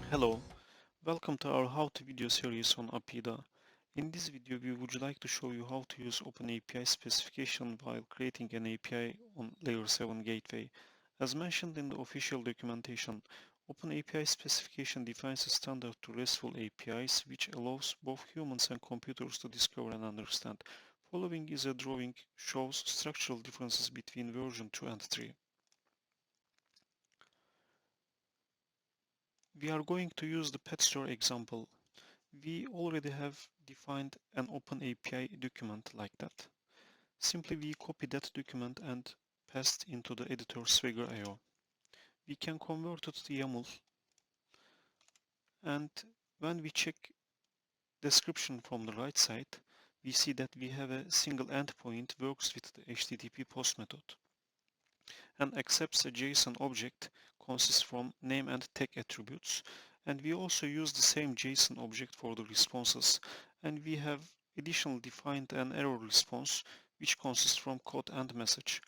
Hello, welcome to our how-to video series on APIIDA. In this video, we would like to show you how to use OpenAPI specification while creating an API on Layer7 gateway. As mentioned in the official documentation, OpenAPI specification defines a standard to RESTful APIs which allows both humans and computers to discover and understand. Following is a drawing shows structural differences between version 2 and 3. We are going to use the pet store example. We already have defined an OpenAPI document like that. Simply we copy that document and paste into the editor Swagger.io. We can convert it to YAML, and when we check description from the right side, we see that we have a single endpoint works with the HTTP post method and accepts a JSON object consists from name and tag attributes, and we also use the same JSON object for the responses, and we have additionally defined an error response which consists from code and message.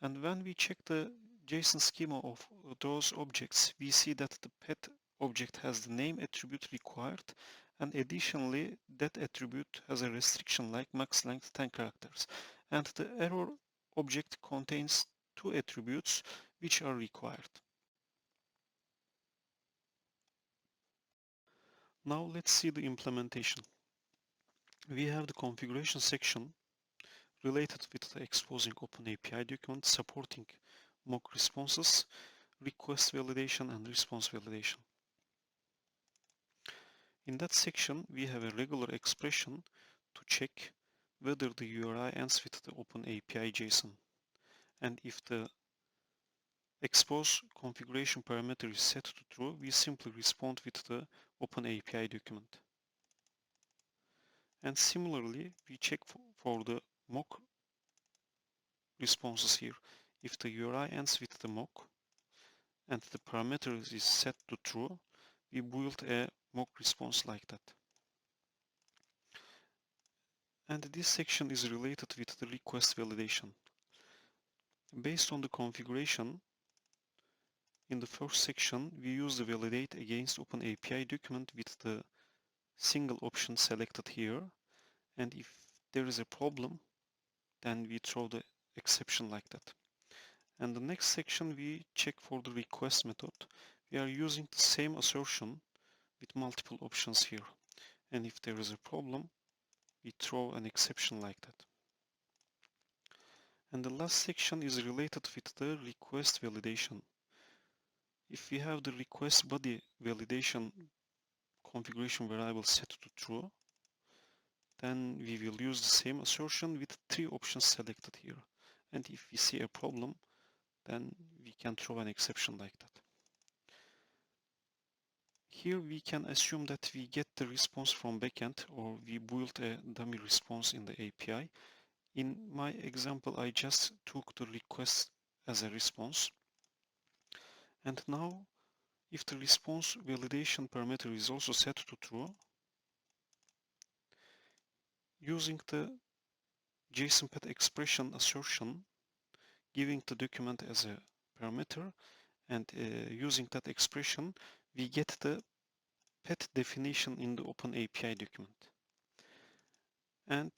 And when we check the JSON schema of those objects, we see that the pet object has the name attribute required, and additionally that attribute has a restriction like max length 10 characters, and the error object contains two attributes which are required. Now let's see the implementation. We have the configuration section related with the exposing OpenAPI document supporting mock responses, request validation and response validation. In that section we have a regular expression to check whether the URI ends with the OpenAPI JSON, and if the expose configuration parameter is set to true, we simply respond with the OpenAPI document. And similarly, we check for the mock responses here. If the URI ends with the mock and the parameter is set to true, we build a mock response like that. And this section is related with the request validation. Based on the configuration, in the first section, we use the validate against OpenAPI document with the single option selected here, and if there is a problem, then we throw the exception like that. And the next section we check for the request method. We are using the same assertion with multiple options here, and if there is a problem, we throw an exception like that. And the last section is related with the request validation. If we have the request body validation configuration variable set to true, then we will use the same assertion with three options selected here. And if we see a problem, then we can throw an exception like that. Here we can assume that we get the response from backend, or we build a dummy response in the API. In my example, I just took the request as a response. And now, if the response validation parameter is also set to true, using the JSON pet expression assertion, giving the document as a parameter, and using that expression, we get the pet definition in the OpenAPI document. And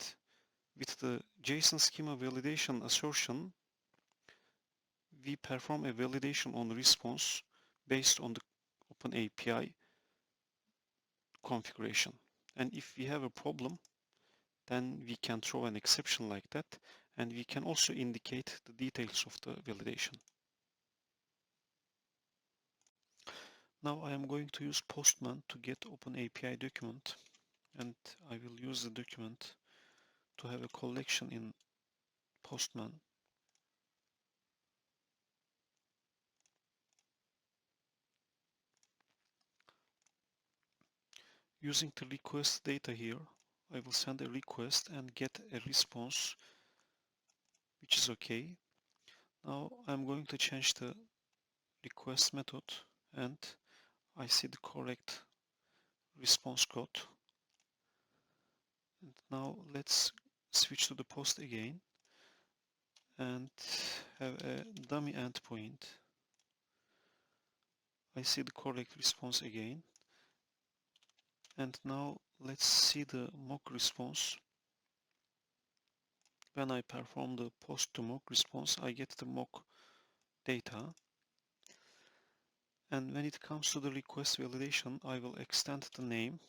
with the JSON schema validation assertion, we perform a validation on response based on the OpenAPI configuration. And if we have a problem, then we can throw an exception like that, and we can also indicate the details of the validation. Now I am going to use Postman to get OpenAPI document, and I will use the document to have a collection in Postman. Using the request data here, I will send a request and get a response, which is okay. Now I'm going to change the request method, and I see the correct response code. And now let's switch to the post again and have a dummy endpoint. I see the correct response again. And now let's see the mock response. When I perform the post to mock response, I get the mock data. And when it comes to the request validation, I will extend the name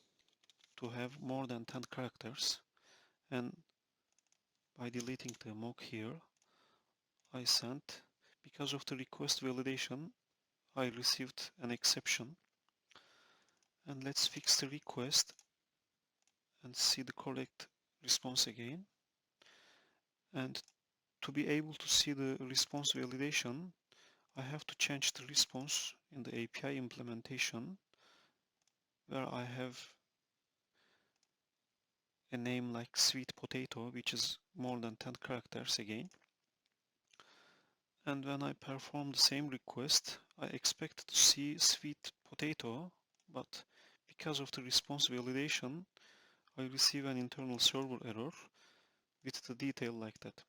to have more than 10 characters. And by deleting the mock here, I sent, because of the request validation, I received an exception. And let's fix the request and see the correct response again. And to be able to see the response validation, I have to change the response in the API implementation, where I have a name like sweet potato, which is more than 10 characters again. And when I perform the same request, I expect to see sweet potato, but because of the response validation, I receive an internal server error with the detail like that.